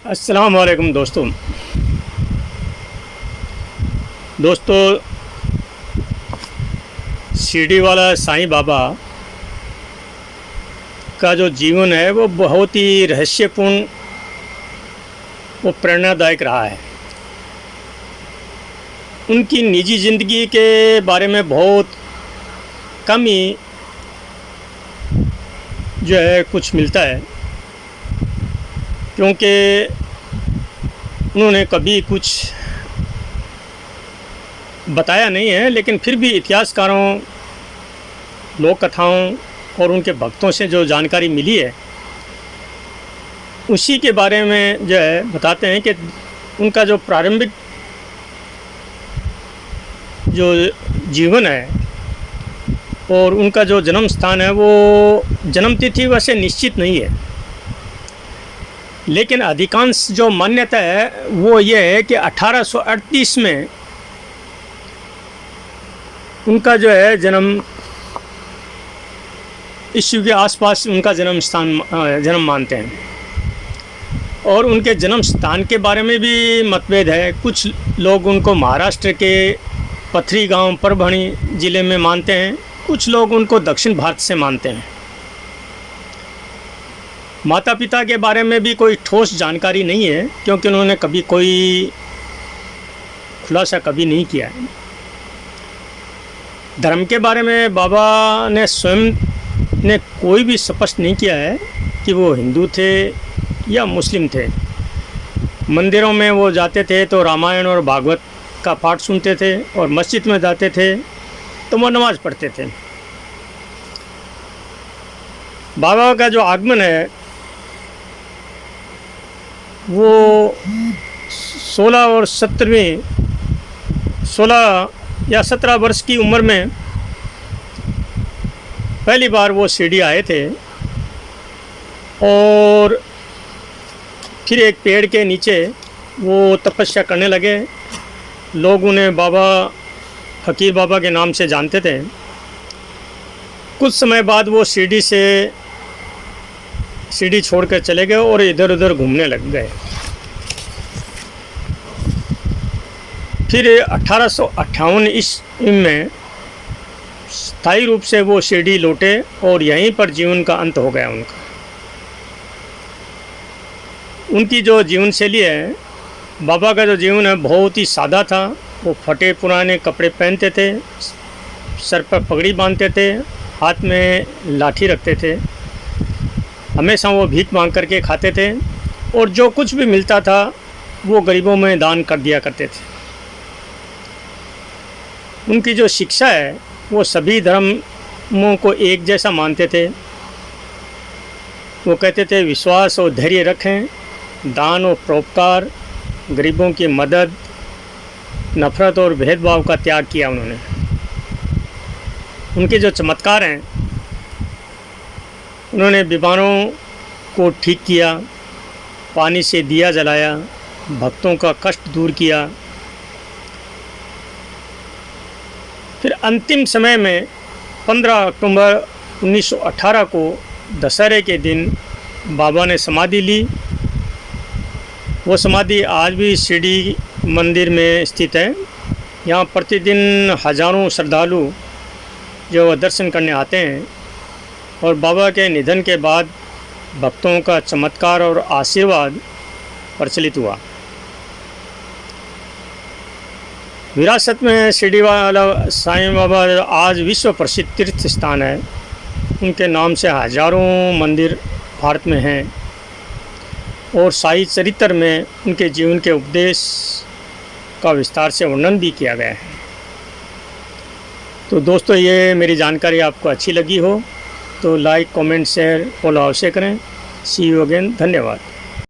अस्सलाम वालेकुम दोस्तों। शिरडी वाला साईं बाबा का जो जीवन है वो बहुत ही रहस्यपूर्ण वो प्रेरणादायक रहा है। उनकी निजी ज़िंदगी के बारे में बहुत कम ही जो है कुछ मिलता है, क्योंकि उन्होंने कभी कुछ बताया नहीं है, लेकिन फिर भी इतिहासकारों, लोक कथाओं और उनके भक्तों से जो जानकारी मिली है उसी के बारे में जो है बताते हैं कि उनका जो प्रारंभिक जो जीवन है और उनका जो जन्म स्थान है वो जन्म तिथि वैसे निश्चित नहीं है, लेकिन अधिकांश जो मान्यता है वो ये है कि 1838 में उनका जो है जन्म, ईस्वी के आसपास उनका जन्म मानते हैं। और उनके जन्म स्थान के बारे में भी मतभेद है। कुछ लोग उनको महाराष्ट्र के पथरी गांव परभणी ज़िले में मानते हैं, कुछ लोग उनको दक्षिण भारत से मानते हैं। माता पिता के बारे में भी कोई ठोस जानकारी नहीं है, क्योंकि उन्होंने कभी कोई खुलासा कभी नहीं किया है। धर्म के बारे में बाबा ने स्वयं ने कोई भी स्पष्ट नहीं किया है कि वो हिंदू थे या मुस्लिम थे। मंदिरों में वो जाते थे तो रामायण और भागवत का पाठ सुनते थे, और मस्जिद में जाते थे तो वो नमाज़ पढ़ते थे। बाबा का जो आगमन है वो 16 या 17 वर्ष की उम्र में पहली बार वो शिरडी आए थे, और फिर एक पेड़ के नीचे वो तपस्या करने लगे। लोग उन्हें बाबा, फ़कीर बाबा के नाम से जानते थे। कुछ समय बाद वो शिरडी छोड़कर चले गए और इधर उधर घूमने लग गए। फिर 1858 ईस्वी में स्थायी रूप से वो शिरडी लौटे और यहीं पर जीवन का अंत हो गया उनका। उनकी जो जीवन शैली है, बाबा का जो जीवन है बहुत ही सादा था। वो फटे पुराने कपड़े पहनते थे, सर पर पगड़ी बांधते थे, हाथ में लाठी रखते थे। हमेशा वो भीख मांग करके खाते थे, और जो कुछ भी मिलता था वो गरीबों में दान कर दिया करते थे। उनकी जो शिक्षा है वो सभी धर्मों को एक जैसा मानते थे। वो कहते थे विश्वास और धैर्य रखें, दान और परोपकार, गरीबों की मदद, नफ़रत और भेदभाव का त्याग किया उन्होंने। उनके जो चमत्कार हैं, उन्होंने बीमारों को ठीक किया, पानी से दिया जलाया, भक्तों का कष्ट दूर किया। फिर अंतिम समय में 15 अक्टूबर 1918 को दशहरे के दिन बाबा ने समाधि ली। वो समाधि आज भी शिरडी मंदिर में स्थित है। यहाँ प्रतिदिन हज़ारों श्रद्धालु जो दर्शन करने आते हैं, और बाबा के निधन के बाद भक्तों का चमत्कार और आशीर्वाद प्रचलित हुआ। विरासत में शिरडी वाला साईं बाबा आज विश्व प्रसिद्ध तीर्थ स्थान है। उनके नाम से हज़ारों मंदिर भारत में हैं, और साई चरित्र में उनके जीवन के उपदेश का विस्तार से वर्णन भी किया गया है। तो दोस्तों, ये मेरी जानकारी आपको अच्छी लगी हो तो लाइक, कमेंट, शेयर, फॉलो अवश्य करें। सी यू अगेन। धन्यवाद।